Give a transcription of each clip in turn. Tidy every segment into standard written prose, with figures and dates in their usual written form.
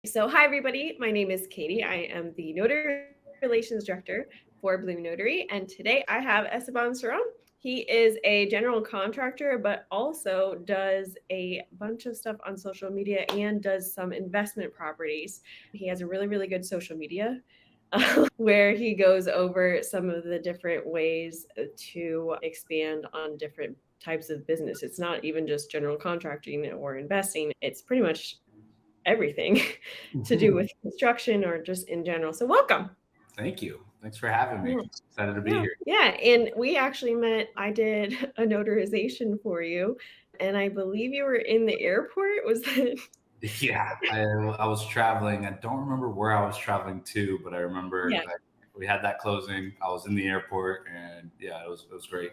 So, hi, everybody. My name is Katie. I am the Notary Relations Director for BlueNotary. And today I have Esteban Ceron. He is a general contractor, but also does a bunch of stuff on social media and does some investment properties. He has a really, really good social media where he goes over some of the different ways to expand on different types of business. It's not even just general contracting or investing, it's pretty much everything to do with construction or just in general. So welcome. Thank you. Thanks for having me. Yeah. Excited to be Yeah. here. Yeah. And we actually met, I did a notarization for you. And I believe you were in the airport. Was that? Yeah, I was traveling. I don't remember where I was traveling to, but I remember Yeah. that we had that closing. I was in the airport, and yeah, it was great.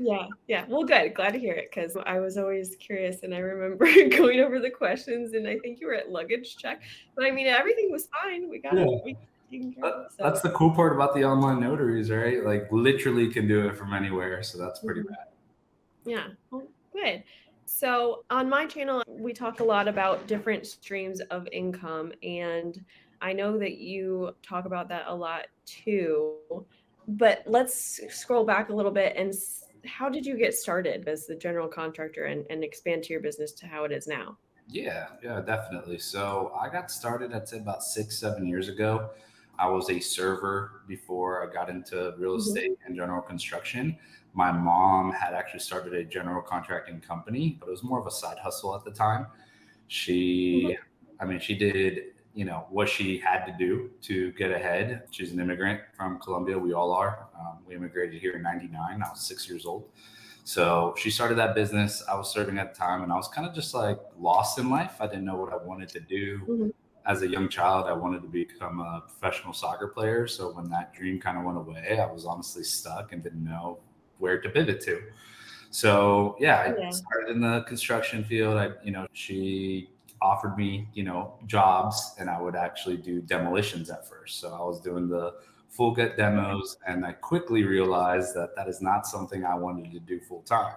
Yeah. Yeah. Well, good. Glad to hear it because I was always curious and I remember going over the questions and I think you were at luggage check. But I mean, everything was fine. We got Yeah, it. We got it taken care of. that's So, the cool part about the online notaries, right? Like literally can do it from anywhere, so that's pretty mhm. bad. Yeah. Well, good. So on my channel, we talk a lot about different streams of income. And I know that you talk about that a lot too. But let's scroll back a little bit and how did you get started as the general contractor and expand to your business to how it is now? Yeah, definitely. So I got started, I'd say about 6, 7 years ago. I was a server before I got into real Hmm. estate and general construction. My mom had actually started a general contracting company, but it was more of a side hustle at the time. Hmm. She did, what she had to do to get ahead. She's an immigrant from Colombia. We all are. We immigrated here in 99. I was 6 years old. So she started that business. I was serving at the time and I was kind of just like lost in life. I didn't know what I wanted to do. Hmm. As a young child, I wanted to become a professional soccer player. So when that dream kind of went away, I was honestly stuck and didn't know where to pivot to. So yeah, I Yeah. started in the construction field. She offered me, jobs, and I would actually do demolitions at first. So I was doing the full gut demos, and I quickly realized that that is not something I wanted to do full time.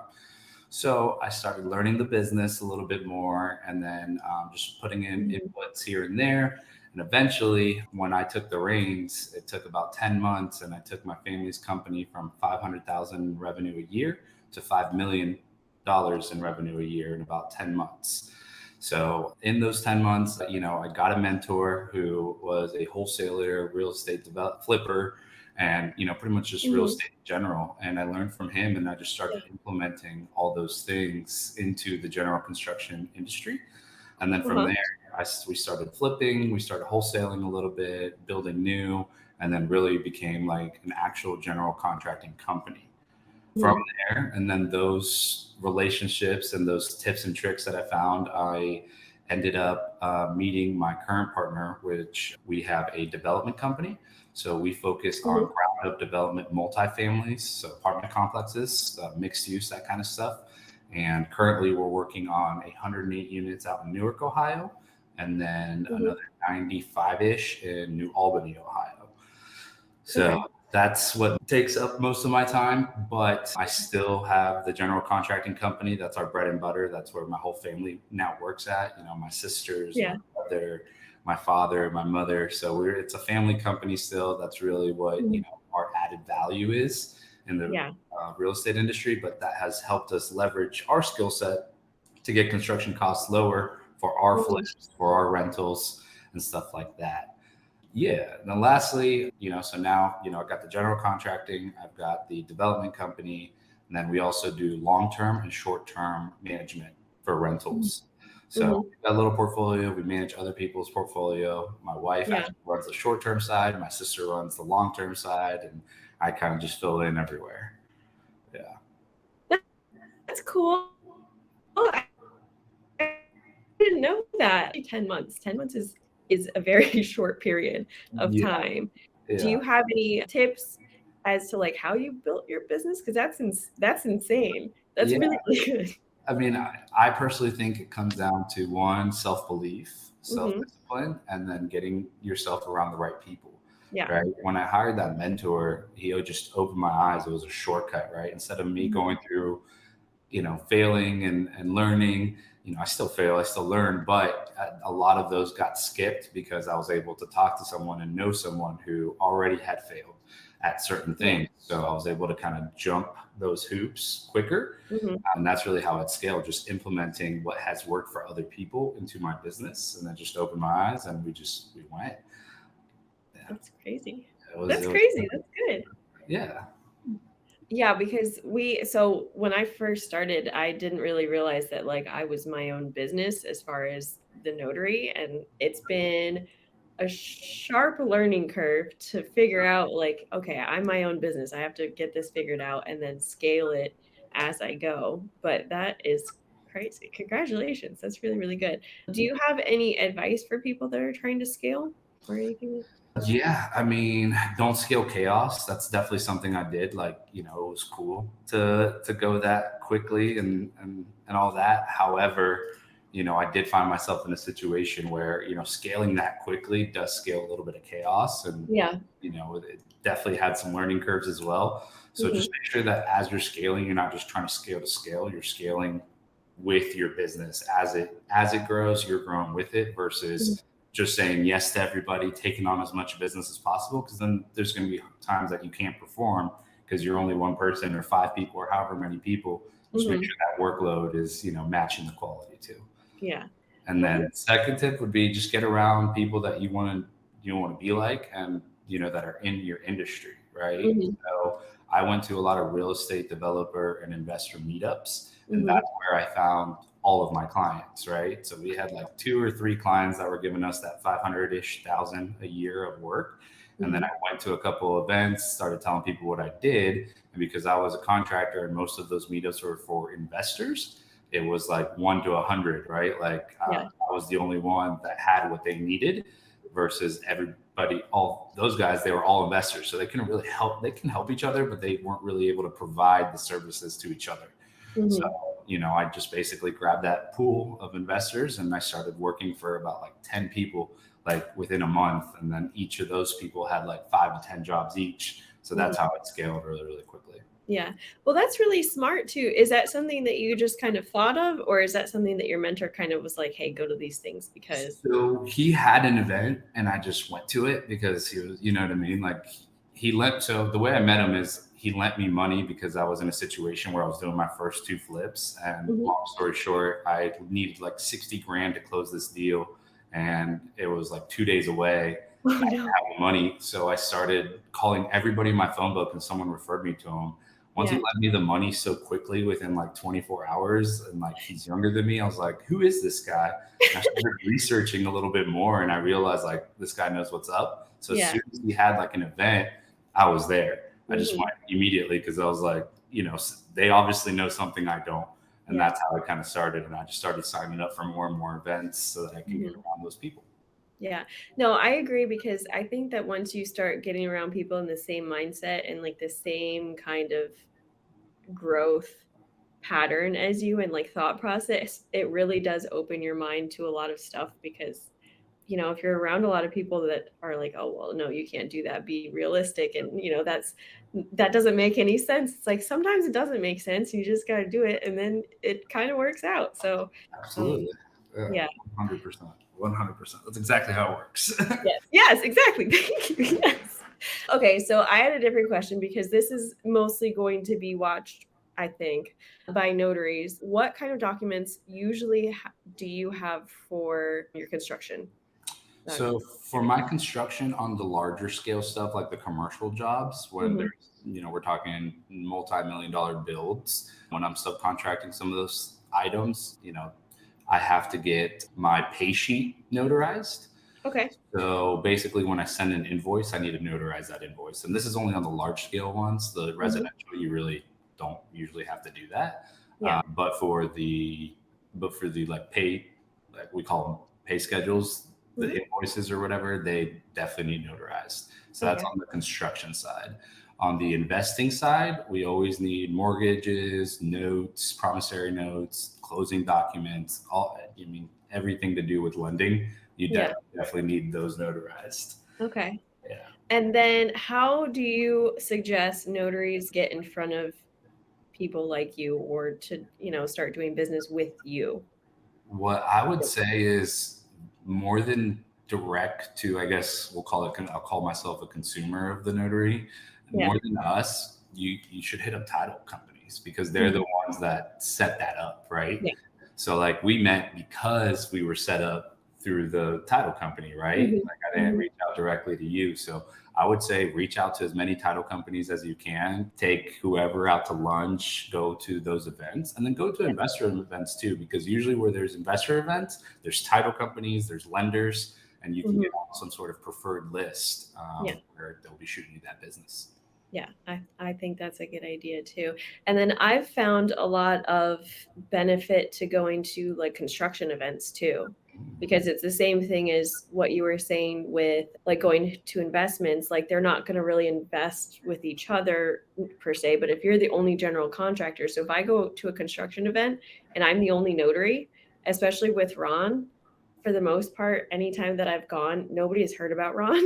So I started learning the business a little bit more, and then just putting in Mhm. inputs here and there. And eventually, when I took the reins, it took about 10 months, and I took my family's company from 500,000 revenue a year to $5 million in revenue a year in about 10 months. So in those 10 months, I got a mentor who was a wholesaler, real estate flipper, and, pretty much just real Mhm. estate in general. And I learned from him and I just Yeah. started implementing all those things into the general construction industry. And then from Uh-huh. there, we started flipping, we started wholesaling a little bit, building new, and then really became like an actual general contracting company from Mhm. there. And then those relationships and those tips and tricks that I found, I ended up meeting my current partner, which we have a development company. So we focus on Mhm. ground up development, multifamilies, so apartment complexes, mixed use, that kind of stuff. And currently we're working on 108 units out in Newark, Ohio, and then Mhm. another 95 ish in New Albany, Ohio. So Okay. that's what takes up most of my time, but I still have the general contracting company. That's our bread and butter. That's where my whole family now works at. My sisters, my Yeah. brother, my father, my mother. So it's a family company still. That's really what, Mhm. our added value is in the Yeah. real estate industry, but that has helped us leverage our skill set to get construction costs lower for our Mhm. flips, for our rentals and stuff like that. Yeah. And then lastly, so now, I got the general contracting, I've got the development company, and then we also do long-term and short-term management for Mhm. rentals. So Mhm. we've got a little portfolio, we manage other people's portfolio. My wife Yeah. actually runs the short-term side, my sister runs the long-term side, and I kind of just fill in everywhere. Yeah. That's cool. I didn't know that. 10 months. 10 months is a very short period of Yeah. time. Do Yeah. you have any tips as to like how you built your business? Because that's insane. That's Yeah. really, really good. I personally think it comes down to one, self belief, self Hmm. discipline, and then getting yourself around the right people. Yeah. Right. When I hired that mentor, he just opened my eyes. It was a shortcut, right? Instead of me Mhm. going through, failing and learning, I still fail, I still learn, but a lot of those got skipped because I was able to talk to someone and know someone who already had failed at certain Yeah. things. So I was able to kind of jump those hoops quicker. Hmm. And that's really how it scaled, just implementing what has worked for other people into my business. And then just opened my eyes and we went. Yeah, That's crazy. it That's was, crazy. That's good. yeah. Yeah, because so when I first started, I didn't really realize that like I was my own business as far as the notary. And it's been a sharp learning curve to figure out like, okay, I'm my own business. I have to get this figured out and then scale it as I go. But that is crazy. Congratulations. That's really, really good. Do you have any advice for people that are trying to scale or anything? Yeah, I mean, don't scale chaos. That's definitely something I did. Like, it was cool to go that quickly and all that. However, I did find myself in a situation where, scaling that quickly does scale a little bit of chaos, and Yeah. it definitely had some learning curves as well. So Hmm. just make sure that as you're scaling, you're not just trying to scale to scale, you're scaling with your business as it grows, you're growing with it versus just saying yes to everybody, taking on as much business as possible, because then there's going to be times that you can't perform because you're only one person or five people or however many people. Just make Hmm. sure that workload is matching the quality too. Yeah. And Well, then second tip would be just get around people that you want to be like, and that are in your industry, right? mhm, So I went to a lot of real estate developer and investor meetups, and mhm, that's where I found all of my clients, right? So we had like two or three clients that were giving us that 500-ish thousand a year of work. And then I mhm. went to a couple of events, started telling people what I did. And because I was a contractor and most of those meetups were for investors, it was like 1 to 100, right? Like Yeah. I was the only one that had what they needed versus everybody, all those guys, they were all investors. So they couldn't really help. They can help each other, but they weren't really able to provide the services to each other. So, Mhm. I just basically grabbed that pool of investors and I started working for about like 10 people, like within a month. And then each of those people had like 5 to 10 jobs each. So Mhm. that's how it scaled really, really quickly. Yeah. Well, that's really smart too. Is that something that you just kind of thought of, or is that something that your mentor kind of was like, "Hey, go to these things because." So he had an event and I just went to it because he was, you know what I mean? Like so the way I met him is he lent me money because I was in a situation where I was doing my first two flips. And Mhm. long story short, I needed like 60 grand to close this deal. And it was like 2 days away Oh and I didn't no. have the money. So I started calling everybody in my phone book and someone referred me to him. Once he Yeah. lent me the money so quickly within like 24 hours, and like he's younger than me, I was like, who is this guy? And I started researching a little bit more and I realized like this guy knows what's up. So as Yeah. soon as he had like an event, I was there. I just Mhm. went immediately because I was like, they obviously know something I don't. And Yeah. that's how it kind of started. And I just started signing up for more and more events so that I can get Mhm. around those people. Yeah. No, I agree because I think that once you start getting around people in the same mindset and like the same kind of growth pattern as you and like thought process, it really does open your mind to a lot of stuff because if you're around a lot of people that are like, oh, well, no, you can't do that, be realistic. And, that doesn't make any sense. It's like sometimes it doesn't make sense. You just got to do it. And then it kind of works out. So, um, Absolutely. Yeah, yeah. 100%. 100%. That's exactly how it works. Yes. Yes, exactly. Thank you. Yes. Okay. So I had a different question because this is mostly going to be watched, I think, by notaries. What kind of documents usually do you have for your construction So documents? for my construction on the larger scale stuff, like the commercial jobs, when Hmm. there's, we're talking multi-million dollar builds, when I'm subcontracting some of those items, I have to get my pay sheet notarized. Okay. So basically, when I send an invoice, I need to notarize that invoice. And this is only on the large scale ones. The Hmm. residential, you really don't usually have to do that. Yeah. But for the like pay, like we call them pay schedules, the Hmm. invoices or whatever, they definitely need notarized. So that's Okay. on the construction side. On the investing side, we always need mortgages, notes, promissory notes, closing documents, everything to do with lending. You Yeah. definitely need those notarized. Okay. Yeah. And then how do you suggest notaries get in front of people like you or to, start doing business with you? What I would say is more than direct to, I guess we'll call it, I'll call myself a consumer of the notary. Yeah. More than us, you should hit up title companies because they're the Mhm. ones that set that up, right? Yeah. So like we met because we were set up through the title company, right? Mhm. Like I didn't Mhm. reach out directly to you. So I would say reach out to as many title companies as you can, take whoever out to lunch, go to those events, and then go to Yeah. investor events too, because usually where there's investor events, there's title companies, there's lenders, and you can Mhm. get on some sort of preferred list Yeah. where they'll be shooting you that business. Yeah, I think that's a good idea too. And then I've found a lot of benefit to going to like construction events too, because it's the same thing as what you were saying with like going to investments. Like they're not going to really invest with each other per se, but if you're the only general contractor, so if I go to a construction event and I'm the only notary, especially with Ron, for the most part, anytime that I've gone, nobody has heard about Ron.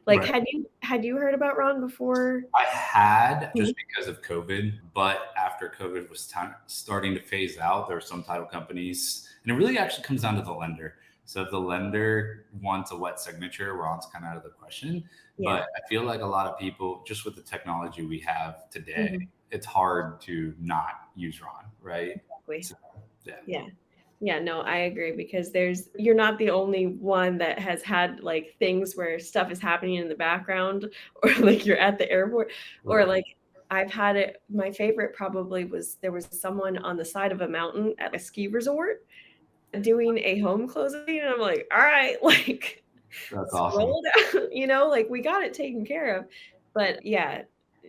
Like, Right. had you heard about Ron before? I had Mhm. just because of COVID, but after COVID was starting to phase out, there were some title companies, and it really actually comes down to the lender. So if the lender wants a wet signature, Ron's kind of out of the question. Yeah. But I feel like a lot of people, just with the technology we have today, Mhm. it's hard to not use Ron, right? Exactly. So, yeah. Yeah. Yeah, no, I agree because you're not the only one that has had like things where stuff is happening in the background or like you're at the airport or Right. like I've had it my favorite probably was there was someone on the side of a mountain at a ski resort doing a home closing and I'm like, "All right, like That's awesome. scroll down," like we got it taken care of. But yeah,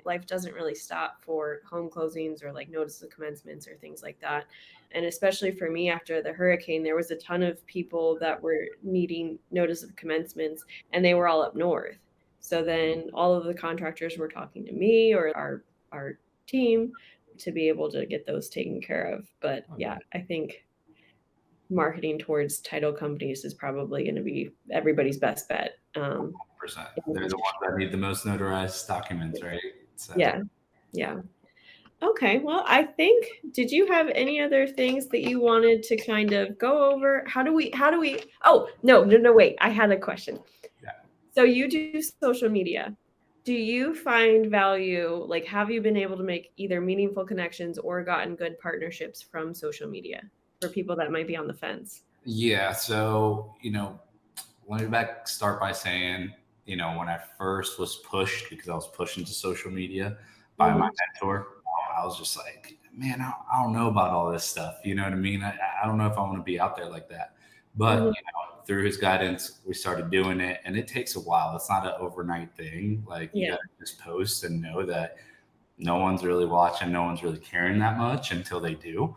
life doesn't really stop for home closings or like notice of commencements or things like that. And especially for me after the hurricane, there was a ton of people that were needing notice of commencements and they were all up north. So then all of the contractors were talking to me or our team to be able to get those taken care of. But yeah, I think marketing towards title companies is probably going to be everybody's best bet. 100%. In the They're the construction. ones that need the most notarized documents, right? So. Yeah, yeah. Okay, well, I think did you have any other things that you wanted to kind of go over? How do we Oh, no, no, no, wait. I had a question. Yeah. So you do social media. Do you find value like have you been able to make either meaningful connections or gotten good partnerships from social media for people that might be on the fence? Yeah. So, let me start by saying, when I first was pushed, because I was pushed into social media by my Mhm. mentor, I was just like, man, I don't know about all this stuff. You know what I mean? I don't know if I want to be out there like that. But, Mhm. through his guidance, we started doing it, and it takes a while. It's not an overnight thing. Like, you Yeah. got to just post and know that no one's really watching, no one's really caring that much until they do.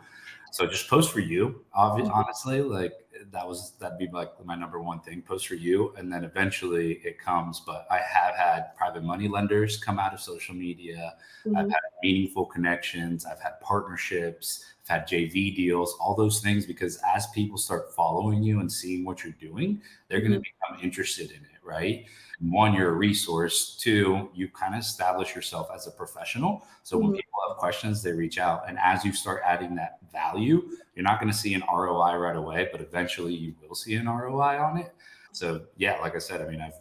So just post for you. Mhm. Honestly, like that'd be like my number one thing. Post for you, and then eventually it comes. But I have had private money lenders come out of social media. I've Mhm. had meaningful connections. I've had partnerships. I've had JV deals. All those things because as people start following you and seeing what you're doing, they're going to Mhm. become interested in it, right? One, you're a resource. Two, you kind of establish yourself as a professional. So when Mhm. people have questions, they reach out. And as you start adding that value, you're not going to see an ROI right away, but eventually you will see an ROI on it. So yeah, like I said, I mean, I've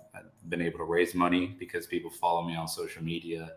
been able to raise money because people follow me on social media,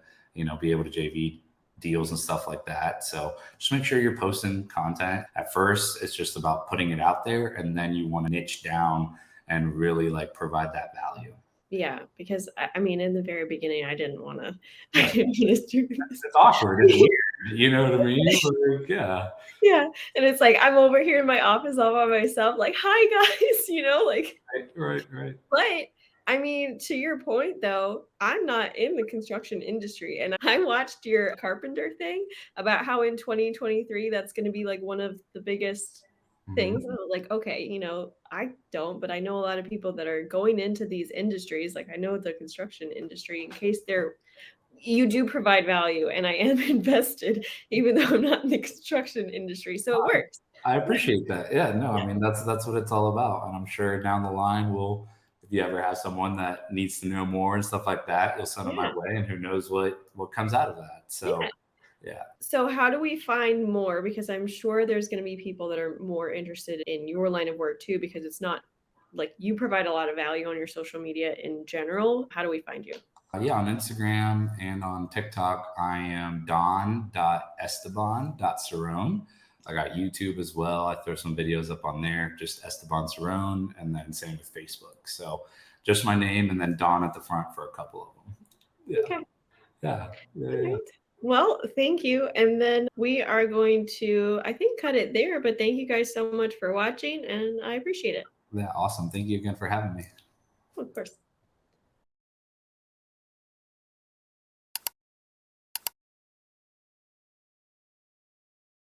be able to JV deals and stuff like that. So just make sure you're posting content. At first, it's just about putting it out there, and then you want to niche down and really like provide that value. Yeah, because I mean, in the very beginning, I didn't wanna I Right. didn't wanna do this. It's awkward. It's weird. You know what I mean? Like, yeah. Yeah, and it's like, I'm over here in my office all by myself, like, "Hi, guys," like Right, right, right. but, I mean, to your point, though, I'm not in the construction industry, and I watched your carpenter thing about how in 2023, that's gonna be, like, one of the biggest things, Mhm. and I'm like, "Okay," I don't, but I know a lot of people that are going into these industries, like, I know the construction industry in case you do provide value, and I am invested even though I'm not in the construction industry, so it works. I appreciate that. Yeah, no, I Yeah, mean that's what it's all about. And I'm sure down the line if you ever have someone that needs to know more and stuff like that, you'll send them my yeah, way and who knows what comes out of that. yeah. So Yeah. So how do we find more? Because I'm sure there's going to be people that are more interested in your line of work too, because it's not like you provide a lot of value on your social media in general. How do we find you? Yeah, on Instagram and on TikTok, I am don.esteban.ceron. I got YouTube as well. I throw some videos up on there, just Esteban Ceron, and then same with Facebook. So just my name and then Don at the front for a couple of them. Yeah. Okay. Yeah. Yeah. All Yeah. right. Well, thank you. And then we are going to, I think, cut it there. But thank you guys so much for watching, and I appreciate it. Yeah. Awesome. Thank you again for having me. Of course.